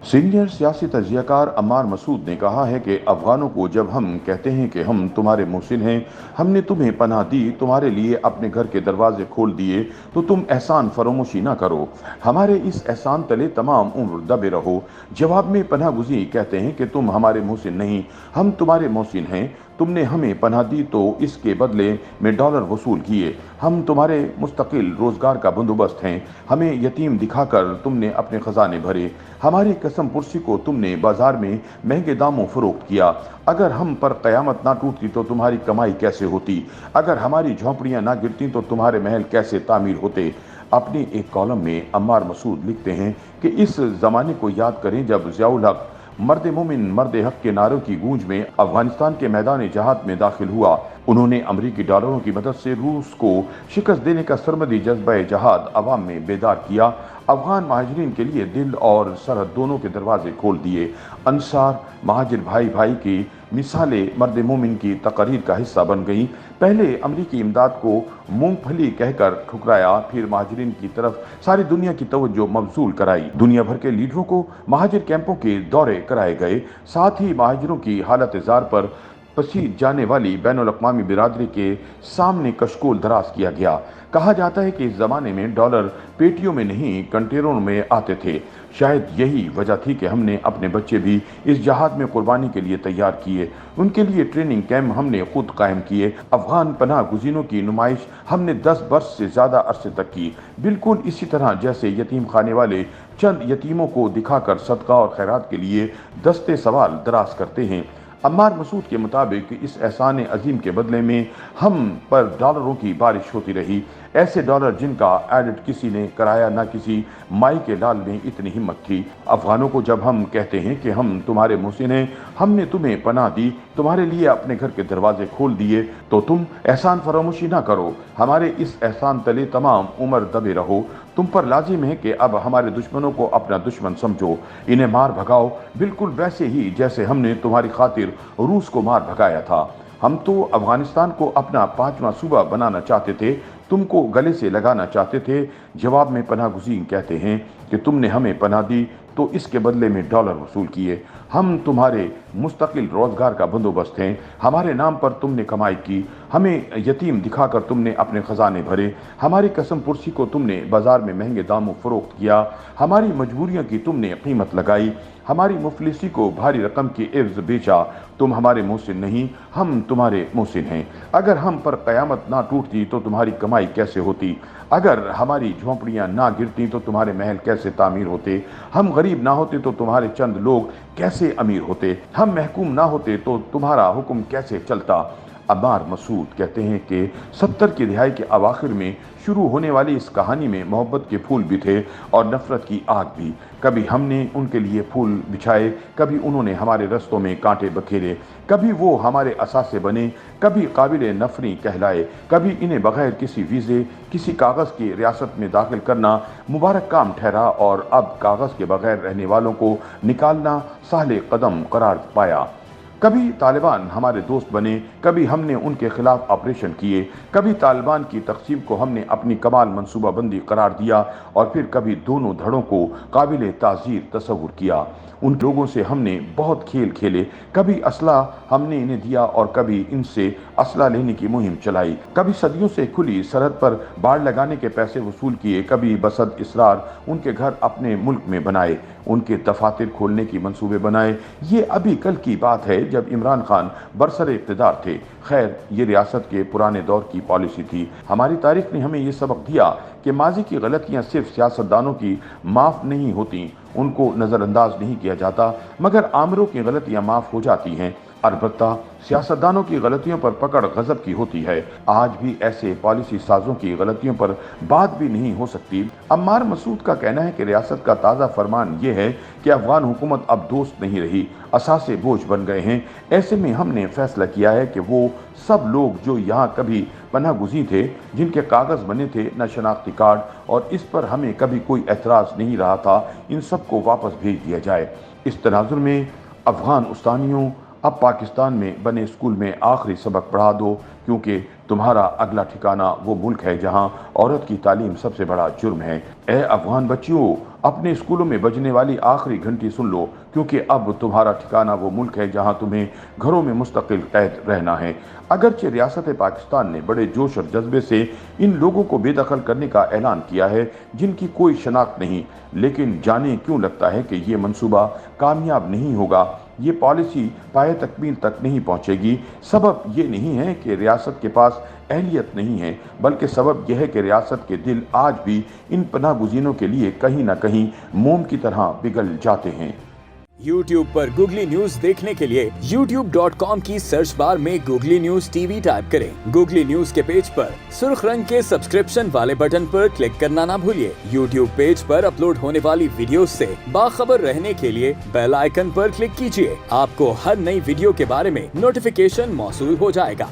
Senior सियासी तजियाकार अम्मार मसूद ने कहा है कि अफगानों को जब हम कहते हैं कि हम तुम्हारे मोहसिन हैं, हमने तुम्हें पनाह दी, तुम्हारे लिए अपने घर के दरवाजे खोल दिए, तो तुम एहसान फरोमोशी ना करो, हमारे इस एहसान तले तमाम उम्र दबे रहो। जवाब में पनाह गुज़ी कहते हैं कि तुम हमारे मोहसिन नहीं, हम तुम्हारे मोहसिन हैं। तुमने हमें पनाह दी तो इसके बदले में डॉलर वसूल किए। हम तुम्हारे मुस्तकिल रोजगार का बंदोबस्त हैं। हमें यतीम दिखाकर तुमने अपने खजाने भरे। हमारी कसम पुरसी को तुमने बाजार में महंगे दामों फरोख्त किया। अगर हम पर कयामत ना टूटती तो तुम्हारी कमाई कैसे होती? अगर हमारी झोंपड़ियां ना गिरती तो तुम्हारे महल कैसे तामीर होते? अपनी एक कॉलम में अम्मार मसूद लिखते हैं कि इस जमाने को याद करें जब ज़ियाउल हक मर्द मोमिन मर्द हक के नारों की गूंज में अफगानिस्तान के मैदान जहाद में दाखिल हुआ। उन्होंने अमरीकी डॉलरों की मदद से रूस को शिकस्त देने का सरमदी जज्बा जहाद अवाम में बेदार किया। अफगान महाजरीन के लिए दिल और सरहद दोनों के दरवाजे खोल दिए। अंसार महाजिर भाई भाई की मिसालें मर्द मोमिन की तकरीर का हिस्सा बन गईं। पहले अमरीकी इमदाद को मूंगफली कहकर ठुकराया, फिर महाजरीन की तरफ सारी दुनिया की तवज्जो मबजूल कराई। दुनिया भर के लीडरों को महाजिर कैंपों के दौरे कराए गए। साथ ही महाजिरों की हालत जार पर पसीज जाने वाली बैनुल अक़वामी बिरादरी के सामने कशकोल दराज किया गया। कहा जाता है कि इस जमाने में डॉलर पेटियों में नहीं कंटेनरों में आते थे। शायद यही वजह थी कि हमने अपने बच्चे भी इस जहाद में कुर्बानी के लिए तैयार किए। उनके लिए ट्रेनिंग कैंप हमने खुद कायम किए। अफगान पनाह गुज़ीनों की नुमाइश हमने 10 बरस से ज़्यादा अरसे तक की, बिल्कुल इसी तरह जैसे यतीम खाने वाले चंद यतीमों को दिखाकर सदका और खैरात के लिए दस्ते सवाल दराज करते हैं। अम्मार मसूद के मुताबिक इस एहसान अजीम के बदले में हम पर डॉलरों की बारिश होती रही। ऐसे डॉलर जिनका एडिट किसी ने कराया, ना किसी माई के लाल में इतनी हिम्मत थी। अफगानों को जब हम कहते हैं कि हम तुम्हारे मोहसिन हैं, हमने तुम्हें पनाह दी, तुम्हारे लिए अपने घर के दरवाजे खोल दिए, तो तुम एहसान फरामोशी ना करो, हमारे इस एहसान तले तमाम उम्र दबे रहो। तुम पर लाजिम है कि अब हमारे दुश्मनों को अपना दुश्मन समझो, इन्हें मार भगाओ, बिल्कुल वैसे ही जैसे हमने तुम्हारी खातिर रूस को मार भगाया था। हम तो अफगानिस्तान को अपना 5वां सूबा बनाना चाहते थे, तुमको गले से लगाना चाहते थे। जवाब में पनाह गुज़ीन कहते हैं कि तुमने हमें पनाह दी तो इसके बदले में डॉलर वसूल किए। हम तुम्हारे मुस्तकिल रोजगार का बंदोबस्त हैं। हमारे नाम पर तुमने कमाई की। हमें यतीम दिखाकर तुमने अपने खजाने भरे। हमारी कसम पुरसी को तुमने बाजार में महंगे दामों फरोख्त किया। हमारी मजबूरियों की तुमने कीमत लगाई। हमारी मुफलिसी को भारी रकम की एवज बेचा। तुम हमारे मोहसिन नहीं, हम तुम्हारे मोहसिन हैं। अगर हम पर कयामत ना टूटती तो तुम्हारी कमाई कैसे होती? अगर हमारी झोंपड़ियां ना गिरती तो तुम्हारे महल कैसे तामीर होते? हम गरीब ना होते तो तुम्हारे चंद लोग कैसे अमीर होते? हम महकूम ना होते तो तुम्हारा हुक्म कैसे चलता? अम्मार मसूद कहते हैं कि 70 की दहाई के अवाखिर में शुरू होने वाली इस कहानी में मोहब्बत के फूल भी थे और नफरत की आग भी। कभी हमने उनके लिए फूल बिछाए, कभी उन्होंने हमारे रस्तों में कांटे बखेरे। कभी वो हमारे असासे बने, कभी काबिल नफरी कहलाए। कभी इन्हें बगैर किसी वीज़े, किसी कागज़ की रियासत में दाखिल करना मुबारक काम ठहरा और अब कागज़ के बगैर रहने वालों को निकालना साहले कदम करार पाया। कभी तालिबान हमारे दोस्त बने, कभी हमने उनके खिलाफ ऑपरेशन किए। कभी तालिबान की तकसीम को हमने अपनी कमाल मनसूबाबंदी करार दिया और फिर कभी दोनों धड़ों को काबिल ताज़ीर तस्वुर किया। उन लोगों से हमने बहुत खेल खेले। कभी असला हमने इन्हें दिया और कभी इनसे असला लेने की मुहिम चलाई। कभी सदियों से खुली सरहद पर बाड़ लगाने के पैसे वसूल किए। कभी बसद इसरार उनके घर अपने मुल्क में बनाए, उनके दफातर खोलने की मंसूबे बनाए। ये अभी कल की बात है जब इमरान खान बरसर इक़्तिदार थे। खैर, ये रियासत के पुराने दौर की पॉलिसी थी। हमारी तारीख ने हमें ये सबक दिया कि माजी की गलतियां सिर्फ सियासतदानों की माफ़ नहीं होती, उनको नज़रअंदाज नहीं किया जाता, मगर आमरों की गलतियां माफ़ हो जाती हैं। अलबत्ता सियासतदानों की गलतियों पर पकड़ गजब की होती है। आज भी ऐसे पॉलिसी साजों की गलतियों पर बात भी नहीं हो सकती। अम्मार मसूद का कहना है कि रियासत का ताज़ा फरमान यह है कि अफगान हुकूमत अब दोस्त नहीं रही, असासे बोझ बन गए हैं। ऐसे में हमने फैसला किया है कि वो सब लोग जो यहाँ कभी पनाह गुज़ी थे, जिनके कागज़ बने थे न शनाख्ती कार्ड, और इस पर हमें कभी कोई एतराज़ नहीं रहा था, इन सब को वापस भेज दिया जाए। इस तनाजुर में अफगान उस्तानियों, अब पाकिस्तान में बने स्कूल में आखिरी सबक पढ़ा दो, क्योंकि तुम्हारा अगला ठिकाना वो मुल्क है जहां औरत की तालीम सबसे बड़ा जुर्म है। ए अफगान बच्चियों, अपने स्कूलों में बजने वाली आखिरी घंटी सुन लो, क्योंकि अब तुम्हारा ठिकाना वो मुल्क है जहां तुम्हें घरों में मुस्तकिल कैद रहना है। अगरचे रियासत पाकिस्तान ने बड़े जोश और जज्बे से इन लोगों को बेदखल करने का ऐलान किया है जिनकी कोई शनाख्त नहीं, लेकिन जाने क्यों लगता है कि ये मंसूबा कामयाब नहीं होगा, ये पॉलिसी पाए तकमील तक नहीं पहुंचेगी। सबब ये नहीं है कि रियासत के पास अहलियत नहीं है, बल्कि सबब यह है कि रियासत के दिल आज भी इन पनाह गुज़ीनों के लिए कहीं ना कहीं मोम की तरह पिघल जाते हैं। YouTube पर गूगली न्यूज देखने के लिए youtube.com की सर्च बार में गूगली न्यूज टीवी टाइप करें। गूगली न्यूज के पेज पर सुर्ख रंग के सब्सक्रिप्शन वाले बटन पर क्लिक करना ना भूलिए। YouTube पेज पर अपलोड होने वाली वीडियोस से बाखबर रहने के लिए बेल आइकन पर क्लिक कीजिए। आपको हर नई वीडियो के बारे में नोटिफिकेशन मौसूल हो जाएगा।